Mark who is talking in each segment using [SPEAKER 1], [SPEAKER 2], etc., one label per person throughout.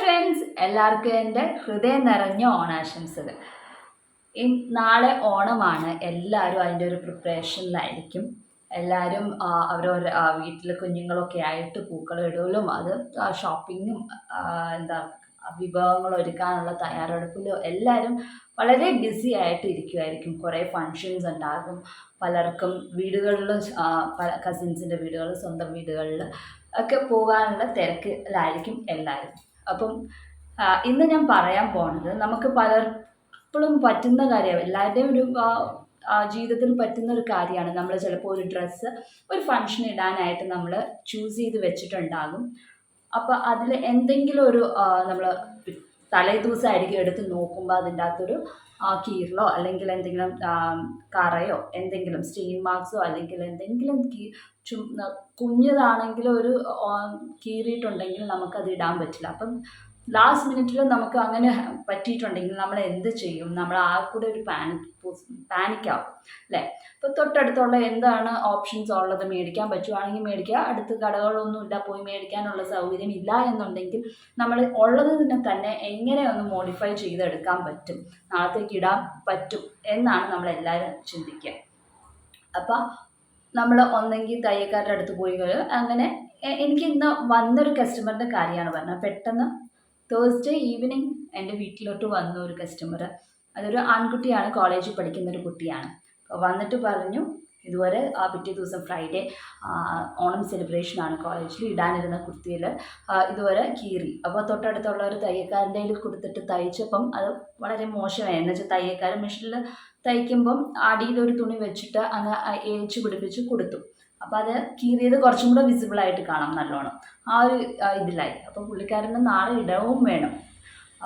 [SPEAKER 1] Friends, എല്ലാവർക്കും എൻ്റെ ഹൃദയം നിറഞ്ഞ ഓണാശംസകൾ. നാളെ ഓണമാണ്. എല്ലാവരും അതിൻ്റെ ഒരു പ്രിപ്പറേഷനിലായിരിക്കും. എല്ലാവരും അവരവരുടെ വീട്ടിൽ കുഞ്ഞുങ്ങളൊക്കെ ആയിട്ട് പൂക്കളം അത് ഷോപ്പിങ്ങും എന്താ വിഭവങ്ങൾ ഒരുക്കാനുള്ള തയ്യാറെടുപ്പിലും എല്ലാവരും വളരെ ബിസി ആയിട്ട് ഇരിക്കുമായിരിക്കും. കുറേ ഫങ്ഷൻസ് ഉണ്ടാകും. പലർക്കും വീടുകളിൽ കസിൻസിൻ്റെ വീടുകൾ, സ്വന്തം വീടുകളിൽ ഒക്കെ പോകാനുള്ള തിരക്കിലായിരിക്കും എല്ലാവരും. അപ്പം ഇന്ന് ഞാൻ പറയാൻ പോകുന്നത് നമുക്ക് പലപ്പോഴും പറ്റുന്ന കാര്യമാണ്. എല്ലാവരുടെയും ഒരു ജീവിതത്തിൽ പറ്റുന്ന ഒരു കാര്യമാണ്. നമ്മൾ ചിലപ്പോൾ ഒരു ഡ്രസ്സ് ഒരു ഫങ്ഷൻ ഇടാനായിട്ട് നമ്മൾ ചൂസ് ചെയ്ത് വെച്ചിട്ടുണ്ടാകും. അപ്പോൾ അതിൽ എന്തെങ്കിലും ഒരു നമ്മൾ തലേ ദിവസമായിരിക്കും എടുത്ത് നോക്കുമ്പോൾ അതിൻ്റെ അകത്തൊരു കീറലോ അല്ലെങ്കിൽ എന്തെങ്കിലും കറയോ എന്തെങ്കിലും സ്റ്റെയിൻ മാർക്സോ അല്ലെങ്കിൽ എന്തെങ്കിലും കുഞ്ഞതാണെങ്കിലും ഒരു കീറിയിട്ടുണ്ടെങ്കിൽ നമുക്കത് ഇടാൻ പറ്റില്ല. അപ്പം ലാസ്റ്റ് മിനിറ്റിൽ നമുക്ക് അങ്ങനെ പറ്റിയിട്ടുണ്ടെങ്കിൽ നമ്മൾ എന്ത് ചെയ്യും? നമ്മൾ ആ കൂടെ ഒരു പാനിക്കാവും അല്ലേ? അപ്പോൾ തൊട്ടടുത്തുള്ള എന്താണ് ഓപ്ഷൻസ് ഉള്ളത്, മേടിക്കാൻ പറ്റുവാണെങ്കിൽ മേടിക്കുക. അടുത്ത് കടകളൊന്നും ഇല്ല, പോയി മേടിക്കാനുള്ള സൗകര്യം ഇല്ല എന്നുണ്ടെങ്കിൽ നമ്മൾ ഉള്ളതിനെ തന്നെ എങ്ങനെ ഒന്ന് മോഡിഫൈ ചെയ്തെടുക്കാൻ പറ്റും, നാളത്തേക്ക് ഇടാൻ പറ്റും എന്നാണ് നമ്മളെല്ലാവരും ചിന്തിക്കുക. അപ്പം നമ്മൾ ഒന്നെങ്കിൽ തയ്യക്കാരുടെ അടുത്ത് പോയി അങ്ങനെ. എനിക്ക് ഇന്ന് വന്നൊരു കസ്റ്റമറിൻ്റെ കാര്യമാണ് പറഞ്ഞത്. പെട്ടെന്ന് തേഴ്സ്ഡേ ഈവനിങ് എൻ്റെ വീട്ടിലോട്ട് വന്ന ഒരു കസ്റ്റമർ, അതൊരു ആൺകുട്ടിയാണ്, കോളേജിൽ പഠിക്കുന്ന ഒരു കുട്ടിയാണ്. അപ്പോൾ വന്നിട്ട് പറഞ്ഞു, ഇതുവരെ പിറ്റേ ദിവസം ഫ്രൈഡേ ഓണം സെലിബ്രേഷനാണ്, കോളേജിൽ ഇടാനിരുന്ന കുർത്തിയിൽ ഇതുവരെ കീറി. അപ്പോൾ തൊട്ടടുത്തുള്ള ഒരു തയ്യക്കാരൻ്റെ കയ്യിൽ കൊടുത്തിട്ട് തയ്ച്ചപ്പം അത് വളരെ മോശമായി. എന്ന് വെച്ചാൽ തയ്യക്കാരൻ മെഷീനിൽ തയ്ക്കുമ്പം അടിയിലൊരു തുണി വെച്ചിട്ട് അങ്ങ് ഏച്ച് പിടിപ്പിച്ച് കൊടുത്തു. അപ്പോൾ അത് കീറിയത് കുറച്ചും കൂടെ വിസിബിളായിട്ട് കാണാം നല്ലോണം. ആ ഒരു ഇതിലായി. അപ്പോൾ പുള്ളിക്കാരന് നാളെ ഇടവും വേണം.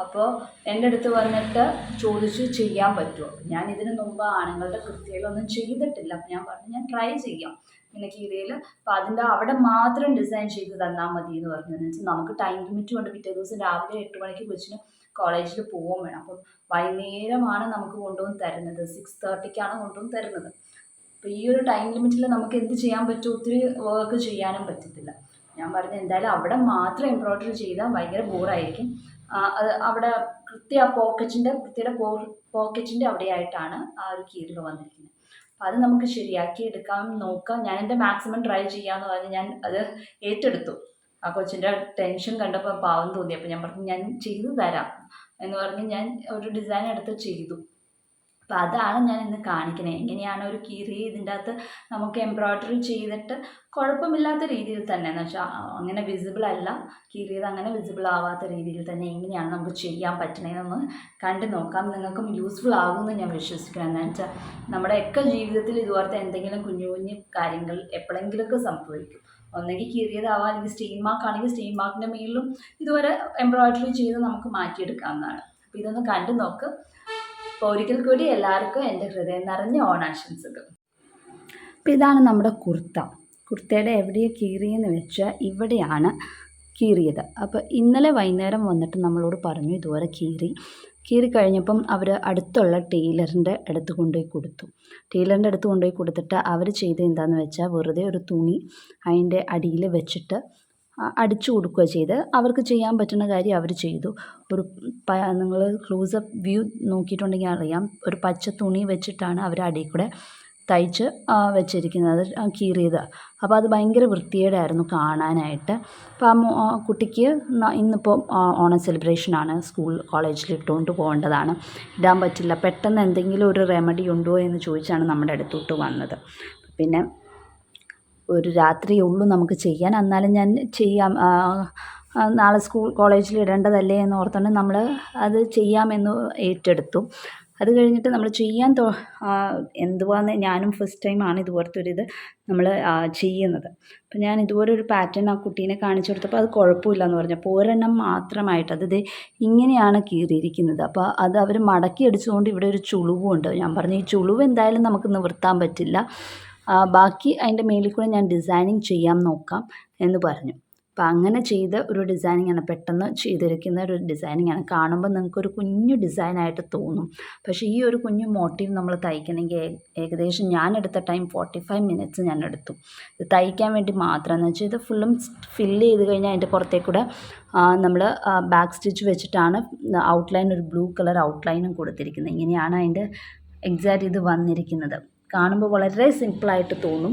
[SPEAKER 1] അപ്പോൾ എൻ്റെ അടുത്ത് വന്നിട്ട് ചോദിച്ചു ചെയ്യാൻ പറ്റുമോ. ഞാൻ ഇതിന് മുമ്പ് ആണുങ്ങളുടെ കൃത്യയിലൊന്നും ചെയ്തിട്ടില്ല. അപ്പോൾ ഞാൻ പറഞ്ഞു ഞാൻ ട്രൈ ചെയ്യാം ഇങ്ങനെ കീറിയയിൽ. അപ്പോൾ അതിൻ്റെ അവിടെ മാത്രം ഡിസൈൻ ചെയ്ത് തന്നാൽ മതി എന്ന് പറഞ്ഞതെന്ന് വെച്ചാൽ നമുക്ക് ടൈം ലിമിറ്റ് കൊണ്ട് പിറ്റേ ദിവസം രാവിലെ 8 മണിക്ക് കൊച്ചിന് കോളേജിൽ പോവുകയും വേണം. അപ്പം വൈകുന്നേരമാണ് നമുക്ക് കൊണ്ടുവന്ന് തരുന്നത്, 6:30ക്കാണ് കൊണ്ടുവന്ന് തരുന്നത്. അപ്പോൾ ഈ ഒരു ടൈം ലിമിറ്റിൽ നമുക്ക് എന്ത് ചെയ്യാൻ പറ്റും? ഒത്തിരി വർക്ക് ചെയ്യാനും പറ്റത്തില്ല. ഞാൻ പറഞ്ഞു എന്തായാലും അവിടെ മാത്രം എംബ്രോയ്ഡറി ചെയ്താൽ ഭയങ്കര ബോറായിരിക്കും. അത് അവിടെ കുർത്തിയുടെ പോക്കറ്റിൻ്റെ അവിടെയായിട്ടാണ് ആ ഒരു കീറിൽ വന്നിരിക്കുന്നത്. അപ്പോൾ അത് നമുക്ക് ശരിയാക്കി എടുക്കാൻ നോക്കാം. ഞാൻ എൻ്റെ മാക്സിമം ട്രൈ ചെയ്യാമെന്ന് പറഞ്ഞ് ഞാൻ അത് ഏറ്റെടുത്തു. ആ കൊച്ചിൻ്റെ ടെൻഷൻ കണ്ടപ്പോൾ പാവം തോന്നി. അപ്പോൾ ഞാൻ പറഞ്ഞു ഞാൻ ചെയ്തു തരാം എന്ന് പറഞ്ഞ് ഞാൻ ഒരു ഡിസൈൻ എടുത്ത് ചെയ്തു. അപ്പോൾ അതാണ് ഞാൻ ഇന്ന് കാണിക്കുന്നത്. എങ്ങനെയാണ് ഒരു കീറി ഇതിൻ്റെ അകത്ത് നമുക്ക് എംബ്രോയ്ഡറി ചെയ്തിട്ട് കുഴപ്പമില്ലാത്ത രീതിയിൽ തന്നെ, എന്ന് വെച്ചാൽ അങ്ങനെ വിസിബിൾ അല്ല, കീറിയത് അങ്ങനെ വിസിബിൾ ആവാത്ത രീതിയിൽ തന്നെ എങ്ങനെയാണ് നമുക്ക് ചെയ്യാൻ പറ്റണതെന്ന് കണ്ടു നോക്കാം. നിങ്ങൾക്കും യൂസ്ഫുൾ ആകുമെന്ന് ഞാൻ വിശ്വസിക്കണം. എന്താണെന്ന് വെച്ചാൽ നമ്മുടെയൊക്കെ ജീവിതത്തിൽ ഇതുപോലത്തെ എന്തെങ്കിലും കുഞ്ഞു കുഞ്ഞു കാര്യങ്ങൾ എപ്പോഴെങ്കിലുമൊക്കെ സംഭവിക്കും. ഒന്നെങ്കിൽ കീറിയതാവാം, അല്ലെങ്കിൽ സ്റ്റെയിൻ മാർക്ക് ആണെങ്കിൽ സ്റ്റെയിൻ മാർക്കിൻ്റെ മേളിലും ഇതുവരെ എംബ്രോയ്ഡറി ചെയ്ത് നമുക്ക് മാറ്റിയെടുക്കാവുന്നതാണ്. അപ്പോൾ ഇതൊന്ന് കണ്ടു നോക്ക്. അപ്പോൾ ഒരിക്കൽ കൂടി എല്ലാവർക്കും എൻ്റെ ഹൃദയം നിറഞ്ഞ ഓണാശംസകൾ. അപ്പോൾ ഇതാണ് നമ്മുടെ കുർത്തയുടെ എവിടെയാണ് കീറിയെന്ന് വെച്ചാൽ ഇവിടെയാണ് കീറിയത്. അപ്പോൾ ഇന്നലെ വൈകുന്നേരം വന്നിട്ട് നമ്മളോട് പറഞ്ഞു ഇതുപോലെ കീറി കഴിഞ്ഞപ്പം അവർ അടുത്തുള്ള ടൈലറിൻ്റെ അടുത്ത് കൊണ്ടുപോയി കൊടുത്തു. ടൈലറിൻ്റെ അടുത്ത് കൊണ്ടുപോയി കൊടുത്തിട്ട് അവർ ചെയ്ത് എന്താണെന്ന് വെച്ചാൽ വെറുതെ ഒരു തുണി അതിൻ്റെ അടിയിൽ വെച്ചിട്ട് അടിച്ചു കൊടുക്കുക ചെയ്ത്. അവർക്ക് ചെയ്യാൻ പറ്റുന്ന കാര്യം അവർ ചെയ്തു. ഒരു നിങ്ങൾ ക്ലോസപ്പ് വ്യൂ നോക്കിയിട്ടുണ്ടെങ്കിൽ അറിയാം, ഒരു പച്ച തുണി വെച്ചിട്ടാണ് അവർ അടിയിൽ കൂടെ തയ്ച്ച് വെച്ചിരിക്കുന്നത്, കീറിയത്. അപ്പോൾ അത് ഭയങ്കര വൃത്തികേടായിരുന്നു കാണാനായിട്ട്. അപ്പോൾ ആ കുട്ടിക്ക് ഇന്നിപ്പോൾ ഓണം സെലിബ്രേഷനാണ്, കോളേജിൽ ഇട്ടുകൊണ്ട് പോകേണ്ടതാണ്, ഇടാൻ പറ്റില്ല. പെട്ടെന്ന് എന്തെങ്കിലും ഒരു റെമഡി ഉണ്ടോ എന്ന് ചോദിച്ചാണ് നമ്മുടെ അടുത്തോട്ട് വന്നത്. പിന്നെ ഒരു രാത്രിയേ ഉള്ളൂ നമുക്ക് ചെയ്യാൻ, എന്നാലും ഞാൻ ചെയ്യാം, നാളെ കോളേജിൽ ഇടേണ്ടതല്ലേ എന്ന് ഓർത്തുകൊണ്ട് നമ്മൾ അത് ചെയ്യാമെന്ന് ഏറ്റെടുത്തു. അത് കഴിഞ്ഞിട്ട് നമ്മൾ ചെയ്യാൻ എന്തുവാന്ന് ഞാനും ഫസ്റ്റ് ടൈമാണ് ഇതുപോലത്തെ ഒരിത് നമ്മൾ ചെയ്യുന്നത്. അപ്പം ഞാൻ ഇതുപോലെ ഒരു പാറ്റേൺ ആ കുട്ടീനെ കാണിച്ചു കൊടുത്തപ്പോൾ അത് കുഴപ്പമില്ല എന്ന് പറഞ്ഞു. അപ്പോൾ ഒരെണ്ണം മാത്രമായിട്ട് അത് ഇങ്ങനെയാണ് കീറിയിരിക്കുന്നത്. അപ്പോൾ അത് അവർ മടക്കി അടിച്ചുകൊണ്ട് ഇവിടെ ഒരു ചുളിവുണ്ട്. ഞാൻ പറഞ്ഞു ഈ ചുളിവ് എന്തായാലും നമുക്ക് നിവർത്താൻ പറ്റില്ല, ബാക്കി അതിൻ്റെ മേലിൽ കൂടെ ഞാൻ ഡിസൈനിങ് ചെയ്യാൻ നോക്കാം എന്ന് പറഞ്ഞു. അപ്പോൾ അങ്ങനെ ചെയ്ത ഒരു ഡിസൈനിങ്ങാണ്, പെട്ടെന്ന് ചെയ്തിരിക്കുന്ന ഒരു ഡിസൈനിങ്ങാണ്. കാണുമ്പോൾ നിങ്ങൾക്കൊരു കുഞ്ഞു ഡിസൈനായിട്ട് തോന്നും. പക്ഷേ ഈ ഒരു കുഞ്ഞു മോട്ടീവ് നമ്മൾ തയ്ക്കണമെങ്കിൽ ഏകദേശം ഞാനെടുത്ത ടൈം 45 മിനിറ്റ്സ് ഞാൻ എടുത്തു. ഇത് തയ്ക്കാൻ വേണ്ടി മാത്രം. എന്ന് വെച്ചാൽ ഇത് ഫുള്ളും ഫില്ല് ചെയ്ത് കഴിഞ്ഞാൽ അതിൻ്റെ പുറത്തേക്കൂടെ നമ്മൾ ബാക്ക് സ്റ്റിച്ച് വെച്ചിട്ടാണ് ഔട്ട്ലൈൻ, ഒരു ബ്ലൂ കളർ ഔട്ട്ലൈനും കൊടുത്തിരിക്കുന്നത്. ഇങ്ങനെയാണ് അതിൻ്റെ എക്സാക്റ്റ് ഇത് വന്നിരിക്കുന്നത്. കാണുമ്പോൾ വളരെ സിമ്പിളായിട്ട് തോന്നും.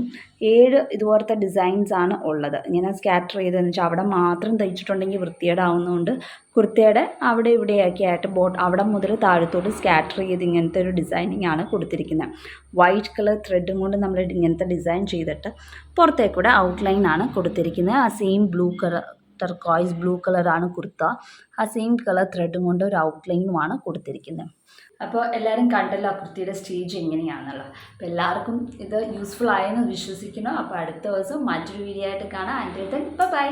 [SPEAKER 1] 7 ഇതുപോലത്തെ ഡിസൈൻസാണ് ഉള്ളത്. ഇങ്ങനെ സ്കാറ്റർ ചെയ്തതെന്ന് വെച്ചാൽ അവിടെ മാത്രം തയ്ച്ചിട്ടുണ്ടെങ്കിൽ വൃത്തികേടാവുന്നതുകൊണ്ട് കുർത്തയുടെ അവിടെ ഇവിടെയൊക്കെ ആയിട്ട് അവിടെ മുതൽ താഴത്തോട്ട് സ്കാറ്റർ ചെയ്ത് ഇങ്ങനത്തെ ഒരു ഡിസൈനിങ് ആണ് കൊടുത്തിരിക്കുന്നത്. വൈറ്റ് കളർ ത്രെഡും കൊണ്ട് നമ്മൾ ഇങ്ങനത്തെ ഡിസൈൻ ചെയ്തിട്ട് പുറത്തേക്കൂടെ ഔട്ട്ലൈനാണ് കൊടുത്തിരിക്കുന്നത്. ആ same blue colour, turquoise blue കളറാണ് കുർത്ത. ആ സെയിം കളർ ത്രെഡും കൊണ്ട് ഒരു ഔട്ട്ലൈനുമാണ് കൊടുത്തിരിക്കുന്നത്. അപ്പോൾ എല്ലാവരും കണ്ടല്ലോ ആ കുർത്തിയുടെ സ്റ്റേജ് എങ്ങനെയാണെന്നുള്ളത്. അപ്പോൾ എല്ലാവർക്കും ഇത് യൂസ്ഫുൾ ആയെന്ന് വിശ്വസിക്കുന്നു. അപ്പോൾ അടുത്ത ദിവസം മറ്റൊരു വീഡിയോ ആയിട്ട് കാണാം. ബൈ.